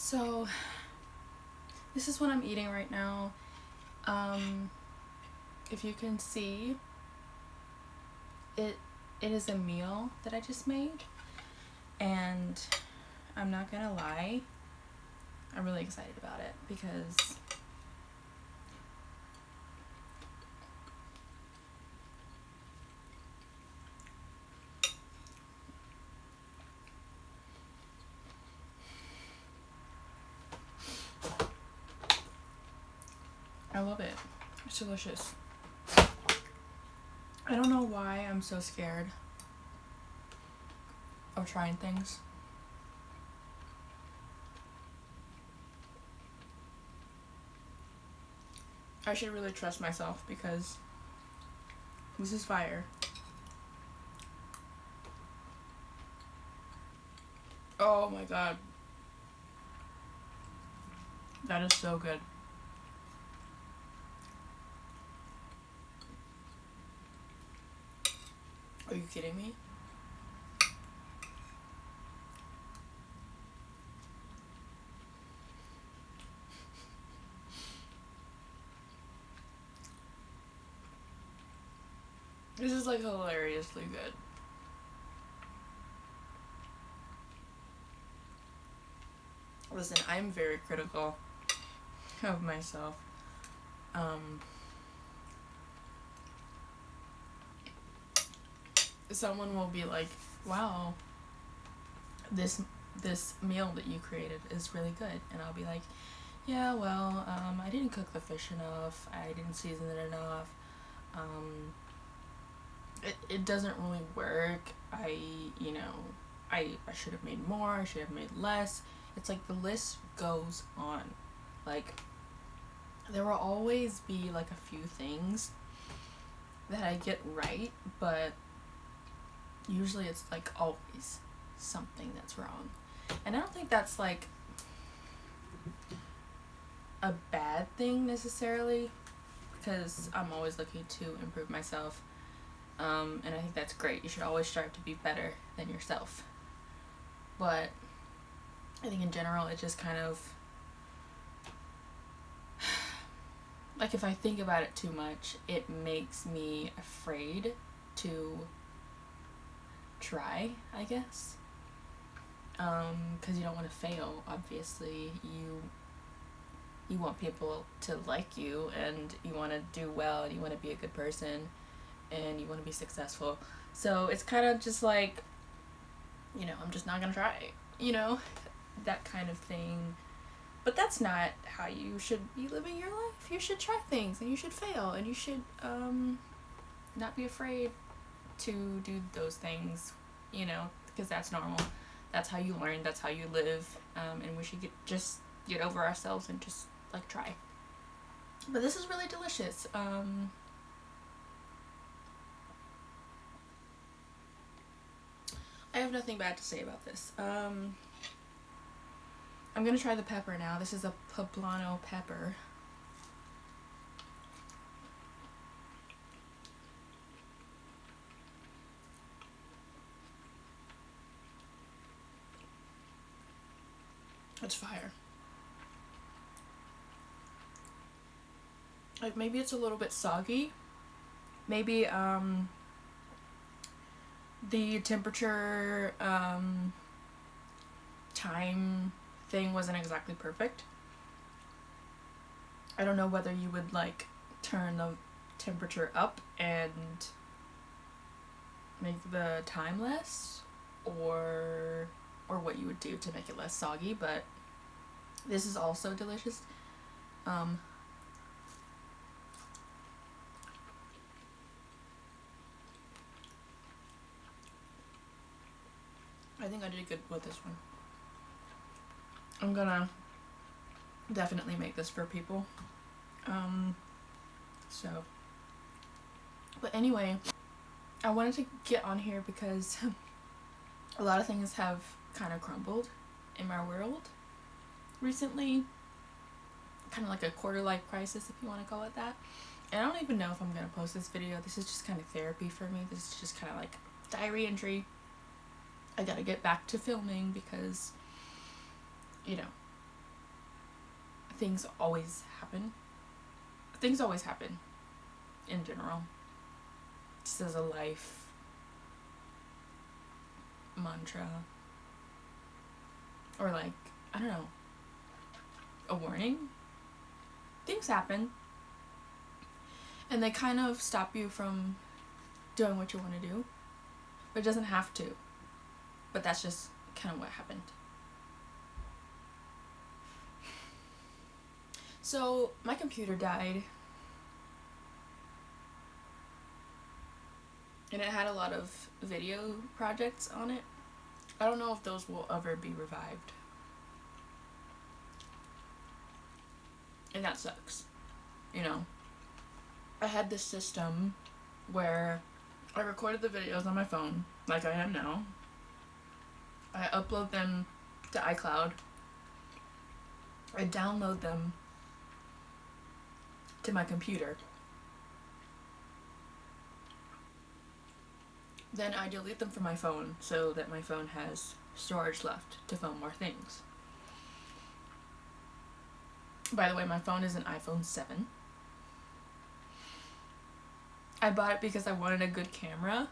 So, this is what I'm eating right now. If you can see, it is a meal that I just made, and I'm not gonna lie, I'm really excited about it because I love it. It's delicious. I don't know why I'm so scared of trying things. I should really trust myself because this is fire. Oh my god. That is so good. Are you kidding me? This is like hilariously good. Listen, I'm very critical of myself. Someone will be like, wow, this meal that you created is really good, and I'll be like, yeah, well, I didn't cook the fish enough, I didn't season it enough, it doesn't really work, I should have made more, I should have made less. It's like the list goes on. Like, there will always be like a few things that I get right, but usually it's like always something that's wrong. And I don't think that's like a bad thing necessarily, because I'm always looking to improve myself. And I think that's great. You should always strive to be better than yourself. But I think in general it just kind of like, if I think about it too much, it makes me afraid to try, I guess. Because you don't want to fail, obviously. You want people to like you, and you want to do well, and you want to be a good person, and you want to be successful. So it's kind of just like, I'm just not gonna try, that kind of thing. But that's not how you should be living your life. You should try things, and you should fail, and you should not be afraid to do those things, because that's normal. That's how you learn, that's how you live, and we should just get over ourselves and just like try. But this is really delicious. I have nothing bad to say about this. I'm gonna try the pepper now. This is a poblano pepper. It's fire. Like, maybe it's a little bit soggy. Maybe the temperature time thing wasn't exactly perfect. I don't know whether you would like turn the temperature up and make the time less, or what you would do to make it less soggy, but this is also delicious. I think I did good with this one. I'm gonna definitely make this for people. But anyway, I wanted to get on here because a lot of things have kind of crumbled in my world recently. Kind of like a quarter-life crisis, if you want to call it that. And I don't even know if I'm going to post this video. This is just kind of therapy for me. This is just kind of like diary entry. I gotta get back to filming because, things always happen. Things always happen in general. Just as a life mantra. Or like, I don't know, a warning. Things happen. And they kind of stop you from doing what you want to do. But it doesn't have to. But that's just kind of what happened. So, my computer died. And it had a lot of video projects on it. I don't know if those will ever be revived. And that sucks. You know, I had this system where I recorded the videos on my phone, like I am now. I upload them to iCloud. I download them to my computer. Then I delete them from my phone so that my phone has storage left to film more things. By the way, my phone is an iPhone 7. I bought it because I wanted a good camera.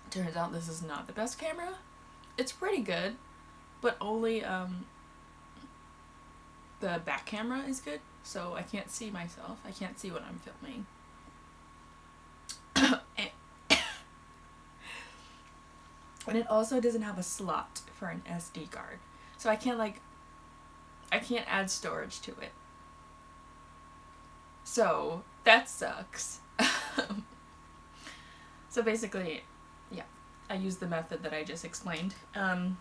Turns out this is not the best camera. It's pretty good, but only the back camera is good, so I can't see myself. I can't see what I'm filming. And it also doesn't have a slot for an SD card. So I can't add storage to it. So that sucks. So basically, yeah, I used the method that I just explained. And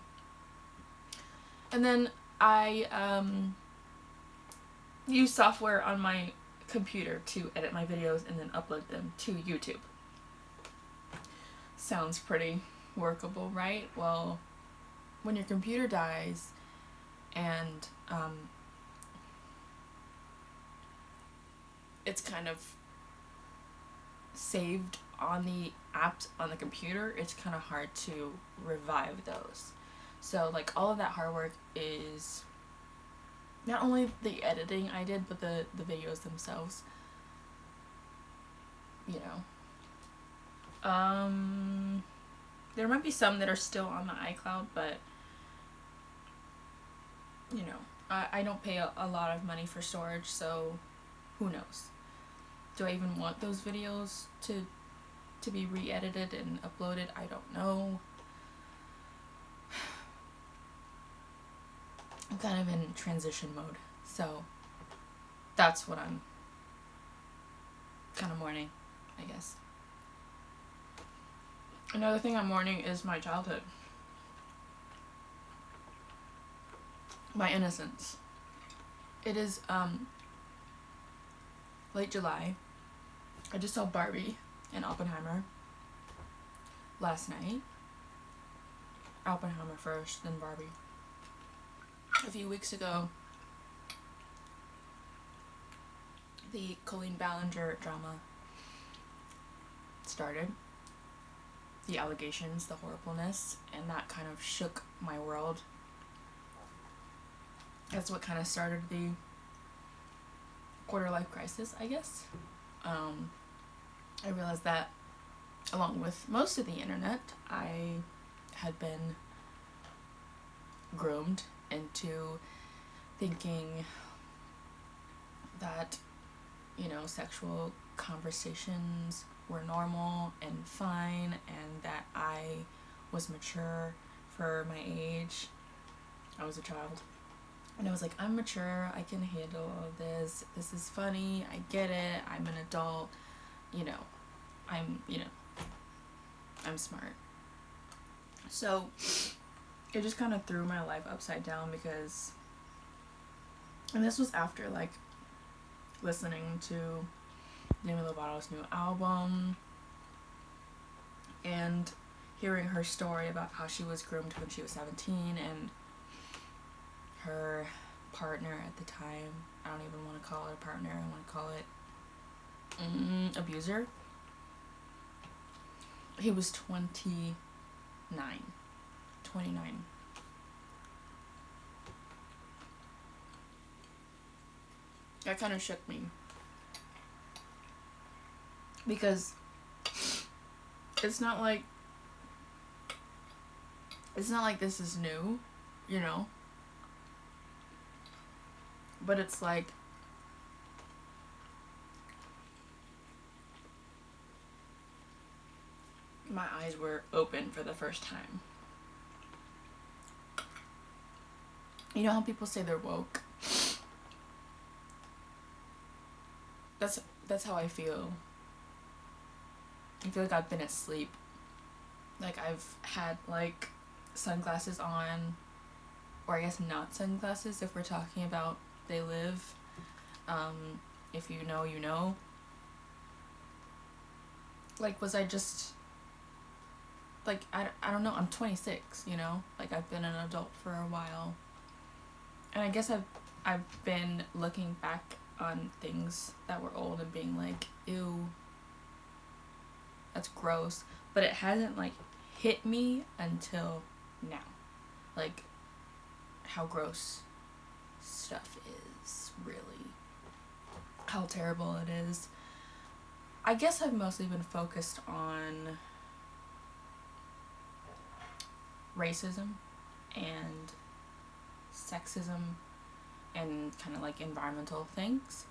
then I use software on my computer to edit my videos and then upload them to YouTube. Sounds pretty workable, right? Well, when your computer dies and it's kind of saved on the apps on the computer, it's kind of hard to revive those. So like all of that hard work is not only the editing I did, but the videos themselves, you know. There might be some that are still on my iCloud, but you know, I don't pay a lot of money for storage, so who knows? Do I even want those videos to be re-edited and uploaded? I don't know. I'm kind of in transition mode, so that's what I'm kind of mourning, I guess. Another thing I'm mourning is my childhood. My innocence. It is late July. I just saw Barbie and Oppenheimer last night. Oppenheimer first, then Barbie. A few weeks ago, the Colleen Ballinger drama started. The allegations, the horribleness, and that kind of shook my world. That's what kind of started the quarter-life crisis, I guess. I realized that, along with most of the internet, I had been groomed into thinking that, you know, sexual conversations were normal and fine, and that I was mature for my age. I was a child. And I was like, I'm mature, I can handle all of this. This is funny, I get it, I'm an adult, you know, I'm smart. So it just kind of threw my life upside down because, and this was after like listening to Demi Lovato's new album and hearing her story about how she was groomed when she was 17 and her partner at the time, I don't even want to call it a partner, I want to call it abuser. He was 29. That kind of shook me. Because it's not like this is new, you know? But it's like my eyes were open for the first time. You know how people say they're woke? That's how I feel. I feel like I've been asleep. Like I've had like sunglasses on, or I guess not sunglasses if we're talking about they live. If you know, you know. Like, was I just like I don't know, I'm 26, you know? Like I've been an adult for a while. And I guess I've been looking back on things that were old and being like, ew, that's gross. But it hasn't like hit me until now. Like how gross stuff is, really. How terrible it is. I guess I've mostly been focused on racism and sexism and kind of like environmental things.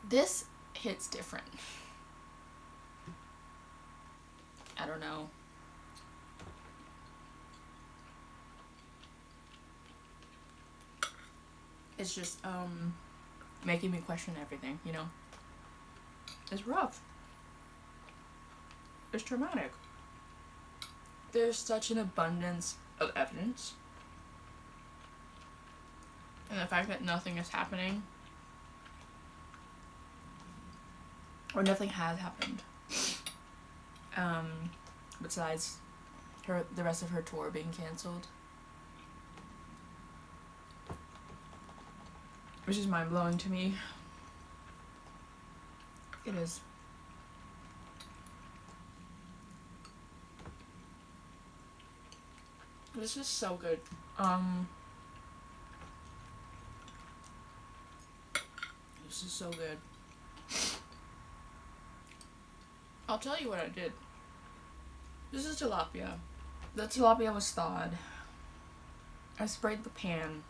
This hits different. I don't know. It's just making me question everything, you know? It's rough. It's traumatic. There's such an abundance of evidence. And the fact that nothing is happening, or nothing has happened, besides the rest of her tour being canceled, which is mind-blowing to me. It is. This is so good. This is so good. I'll tell you what I did. This is tilapia. The tilapia was thawed. I sprayed the pan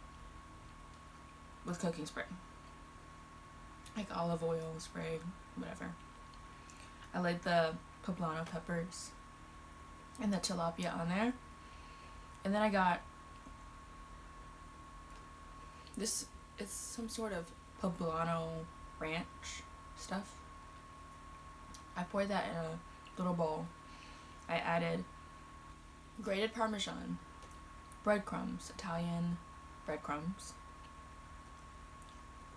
with cooking spray. Like olive oil spray, whatever. I laid the poblano peppers and the tilapia on there. And then I got this, it's some sort of poblano ranch stuff. I poured that in a little bowl. I added grated Parmesan, breadcrumbs, Italian breadcrumbs,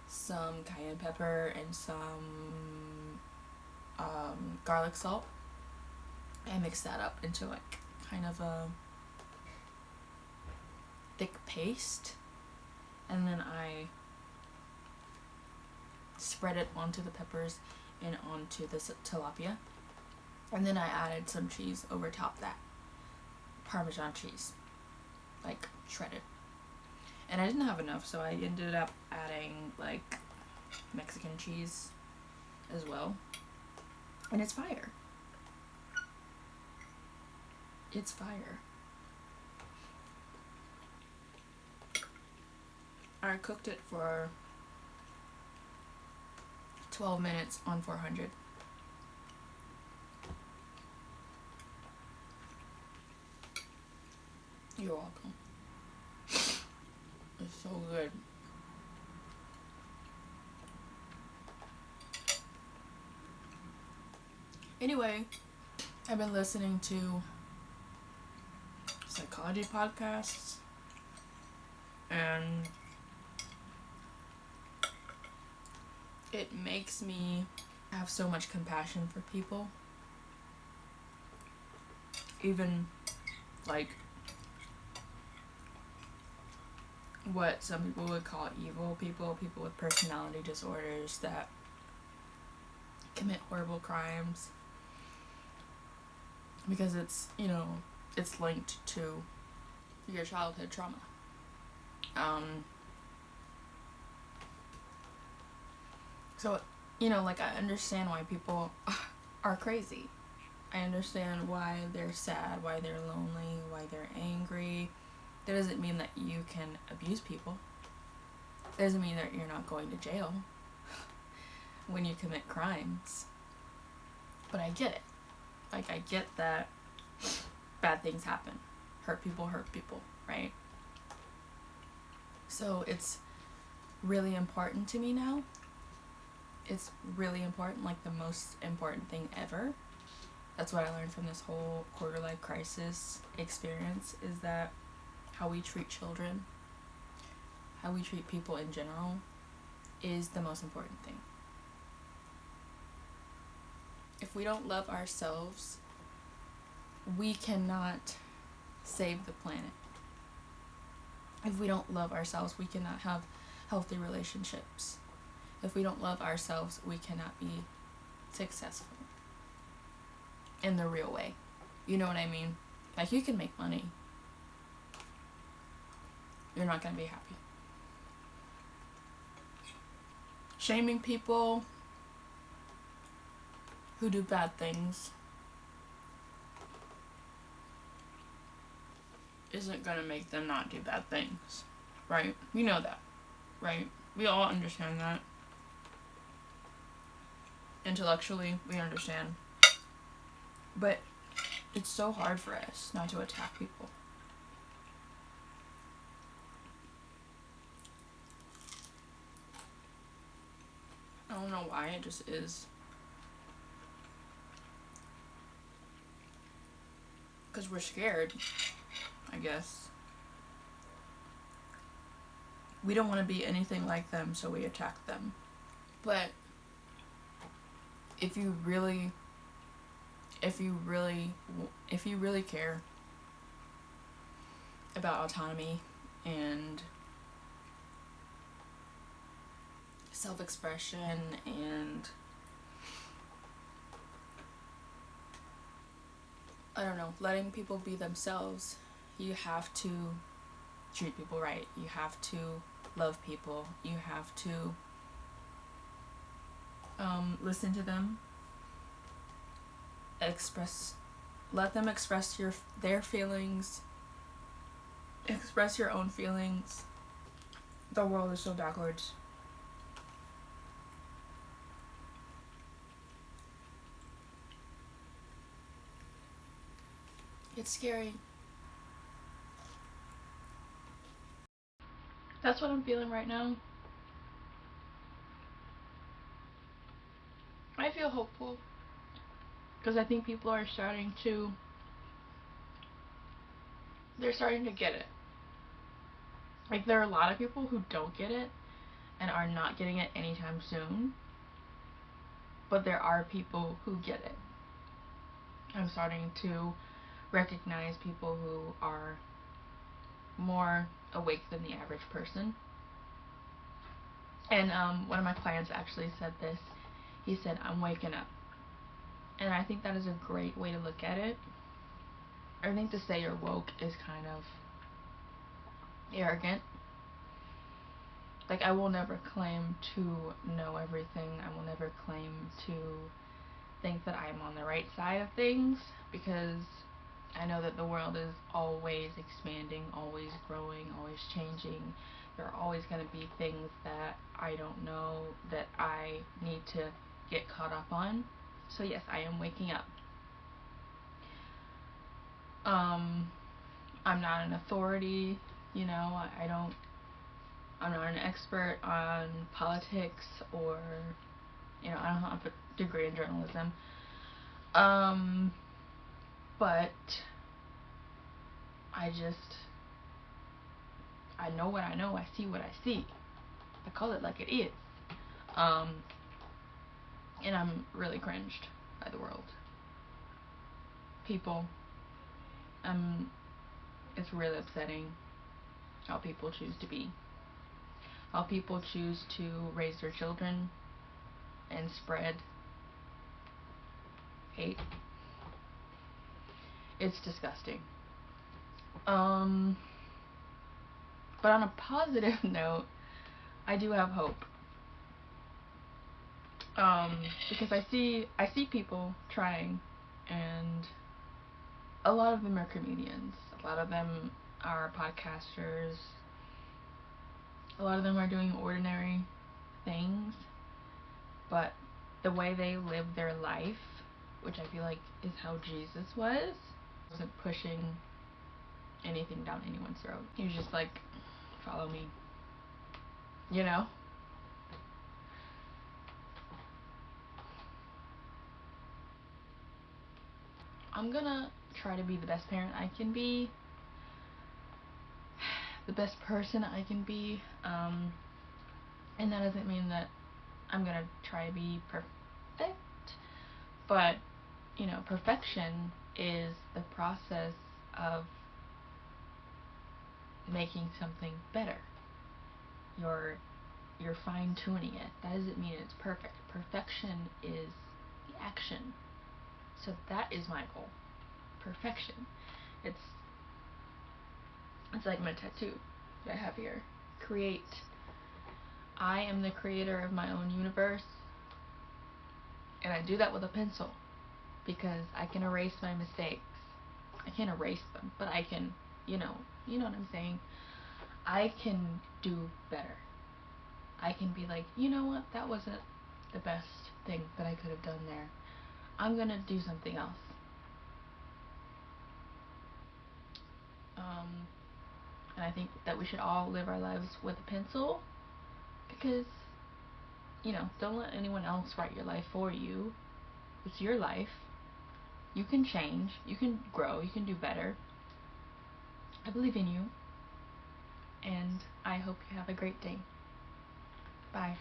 some cayenne pepper, and some garlic salt. I mixed that up into like kind of a thick paste, and then I spread it onto the peppers and onto the tilapia, and then I added some cheese over top that. Parmesan cheese, like shredded. And I didn't have enough, so I ended up adding like Mexican cheese as well. And it's fire. It's fire. I cooked it for 12 minutes on 400. You're welcome. It's so good. Anyway, I've been listening to psychology podcasts, and it makes me have so much compassion for people. Even like what some people would call evil people, people with personality disorders that commit horrible crimes, because it's, you know, it's linked to your childhood trauma. So, like, I understand why people are crazy. I understand why they're sad, why they're lonely, why they're angry. That doesn't mean that you can abuse people. That doesn't mean that you're not going to jail when you commit crimes. But I get it. Like, I get that bad things happen. Hurt people, right? So it's really important to me now. It's really important, like the most important thing ever. That's what I learned from this whole quarter-life crisis experience, is that how we treat children, how we treat people in general, is the most important thing. If we don't love ourselves, we cannot save the planet. If we don't love ourselves, we cannot have healthy relationships. If we don't love ourselves, we cannot be successful in the real way. You know what I mean? Like, you can make money. You're not going to be happy. Shaming people who do bad things isn't going to make them not do bad things. Right? We know that. Right? We all understand that. Intellectually, we understand. But it's so hard for us not to attack people. I don't know why, it just is. Because we're scared, I guess. We don't want to be anything like them, so we attack them. But if you really care about autonomy and self-expression and, I don't know, letting people be themselves, you have to treat people right. You have to love people. You have to listen to them, let them express their feelings, express your own feelings. The world is so backwards. It's scary. That's what I'm feeling right now. I feel hopeful because I think people are starting to get it. Like, there are a lot of people who don't get it and are not getting it anytime soon, but there are people who get it. I'm starting to recognize people who are more awake than the average person. And one of my clients actually said this. He said, "I'm waking up." And I think that is a great way to look at it. I think to say you're woke is kind of arrogant. Like, I will never claim to know everything. I will never claim to think that I'm on the right side of things, because I know that the world is always expanding, always growing, always changing. There are always going to be things that I don't know, that I need to get caught up on. So yes, I am waking up. I'm not an authority, I'm not an expert on politics, or, I don't have a degree in journalism. But I know what I know, I see what I see. I call it like it is. And I'm really cringed by the world. People, it's really upsetting how people choose to be. How people choose to raise their children and spread hate. It's disgusting. But on a positive note, I do have hope. Because I see people trying, and a lot of them are comedians. A lot of them are podcasters. A lot of them are doing ordinary things, but the way they live their life, which I feel like is how Jesus wasn't pushing anything down anyone's throat. He was just like, follow me. You know? I'm gonna try to be the best parent I can be, the best person I can be, and that doesn't mean that I'm gonna try to be perfect, but, perfection is the process of making something better. You're fine-tuning it. That doesn't mean it's perfect. Perfection is the action. So that is my goal. Perfection. It's like my tattoo that I have here. Create. I am the creator of my own universe, and I do that with a pencil because I can erase my mistakes. I can't erase them, but I can, you know what I'm saying. I can do better. I can be like, you know what, that wasn't the best thing that I could have done there. I'm gonna do something else. And I think that we should all live our lives with a pencil because, don't let anyone else write your life for you. It's your life. You can change. You can grow. You can do better. I believe in you. And I hope you have a great day. Bye.